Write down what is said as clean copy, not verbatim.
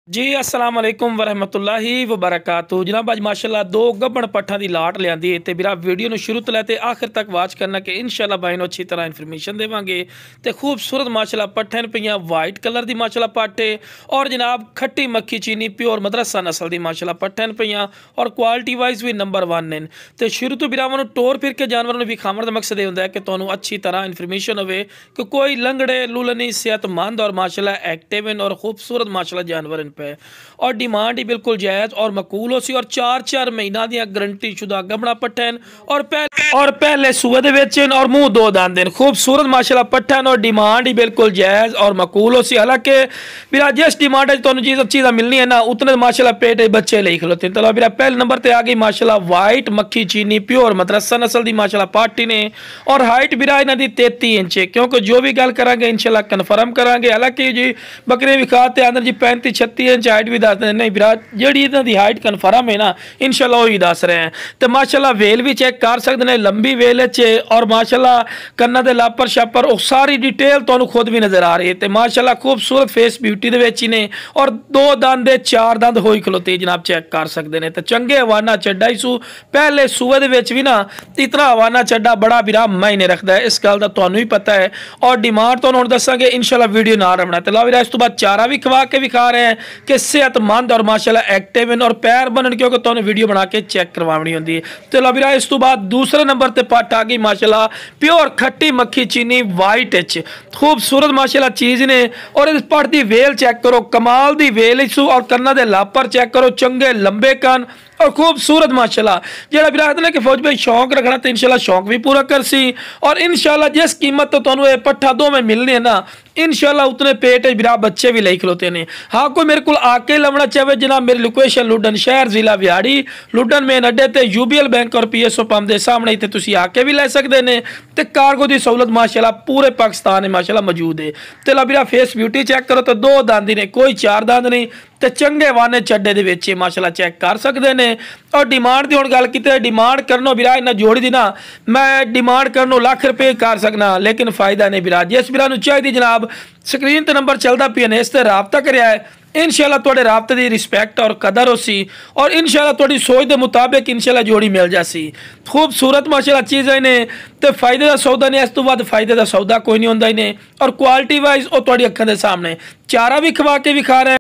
जी अस्सलाम वालेकुम वरहमतुल्लाहि वबरकातुहू जनाब अज माशाल्लाह दो गब्बन पट्ठा की लाट लियांदी है। तो मेरा वीडियो में शुरू तो लैते आखिर तक वाच करना कि इंशाल्लाह भाई अच्छी तरह इन्फॉर्मेशन देवांगे। तो खूबसूरत माशाल्लाह पट्ठन पईयां वाइट कलर की माशाल्लाह पाटे और जनाब खट्टी मक्खी चीनी प्योर मदरसा नस्ल की माशाल्लाह पट्ठन पईयां और क्वालिटी वाइज भी नंबर 1 ने। तो शुरू तो बिरावां नूं टोर फिर के जानवरों विखावन का मकसद यह होंदा है कि तुहानूं अच्छी तरह इन्फॉर्मेशन होवे कि कोई लंगड़े लुलनी सेहतमंद और माशाल्लाह एक्टिव और खूबसूरत माशाल्लाह जानवर इन पे और डिमांड ही बिल्कुल जायज़ और मकूल हो सी और 4-4 महीना दी गारंटी शुदा गबड़ा पट्ठन और पहले सूए दे विच और मुंह दो दांद खूबसूरत माशाल्लाह पट्ठन और डिमांड ही बिल्कुल जायज़ और मकूल हो सी। हालांकि मेरा जिस डिमांड है तुहानूं चीज़ अच्छी मिलनी है ना उतने माशाल्लाह पेट बच्चे ले खलोते। चलो मेरा पहले नंबर पर आ गई माशाल्लाह वाइट मक्खी चीनी प्योर मदरसा नस्ल की माशाल्लाह पार्टी ने और हाइट बिरा इन्हां दी 33 इंच है। क्योंकि जो भी गल करांगे इंशाल्लाह कन्फर्म करांगे। हालांकि जी बकरे विखाते आंदर जी 35-36 इंच हाइट भी दस नहीं बिरा जी इन्हां दी हाइट कन्फर्म है ना इंशाल्लाह वही दस रहे हैं। तो माशाल्लाह वेल भी चेक कर सकते हैं लंबी वेल है और माशाल्लाह कन्ना दे लापर शापर और सारी डिटेल तो खुद भी नजर आ रही है। तो माशाल्लाह खूबसूरत फेस ब्यूटी दे विच ही ने और 2 दंद 4 दंद होई खलोते जनाब चेक कर सकते हैं। तो चंगे हवाना चड्डा ही सू पहले सूए दे विच भी ना इतना हवाना चड्डा बड़ा बिरा मायने रखता है इस गल का तुहानूं ही पता है और डिमांड तो हुण दसांगे इंशाल्लाह वीडियो ना रखना। तो लो वीरा इस तो बाद चारा भी खवा के विखा रहे हैं कि सेहतमंद और माशाल्लाह एक्टिव और पैर बनन क्योंकि तुहानूं वीडियो बना के चेक करवानी होंदी है। तो लो वीरा इस तो बाद दूसरे नंबर पर पट आ गई माशाल्लाह प्योर खट्टी मक्खी चीनी वाइट एच खूबसूरत माशाल्लाह चीज़ ने और इस पट की वेल चेक करो कमाल की वेल इस और कन्ना दे लापर चेक करो चंगे लंबे कान और खूबसूरत माशाल्लाह जेड़ा बिराद ने कि फौज भाई शौक रखना तो इंशाल्लाह शौक भी पूरा कर सी और इंशाल्लाह जिस कीमत तो तुहानूं ये पट्ठा दो में मिलने है ना इंशाल्लाह उतने पेट बिरा बच्चे भी ले खलोते हैं। हाँ कोई मेरे को आके लवना चाहे जनाब मेरी लोकेशन लुडन शहर जिला विहाड़ी लुडन मेन अड्डे ते यूबीएल बैंक और PSO पंप के सामने इतने तुसीं आके भी ले सकते हैं। तो कार्गो की सहूलत माशाल्लाह पूरे पाकिस्तान में माशाल्लाह मौजूद है। तो ला बिरा फेस ब्यूटी चेक करो तो 2 दंद ने कोई 4 दंद नहीं तो चंगे वाने चड्डे दे विच माशाल्लाह चेक कर सकते हैं। और डिमांड की हुण गल कीते डिमांड करनो बिरा इन्हां जोड़ी दी ना मैं डिमांड करनो लाख रुपये कर सकना लेकिन फायदा नहीं बिरा जिस बिरा नूं चाहिदी जनाब स्क्रीन ते नंबर चलता पिया ने इस ते राबता करिया है इंशाल्लाह तुहाडे राबते की रिस्पैक्ट और कदर हो सी और इंशाल्लाह तुहाडी सोच के मुताबिक इंशाल्लाह जोड़ी मिल जासी। खूबसूरत माशाल्लाह चीज़ है इन्हें तो फायदे का सौदा नहीं इस तो बाद फायदे का सौदा कोई नहीं होंदा इन्हें और क्वालिटी वाइज और तुहाडी अखां दे सामने चारा भी खवा के विखा रहे हैं।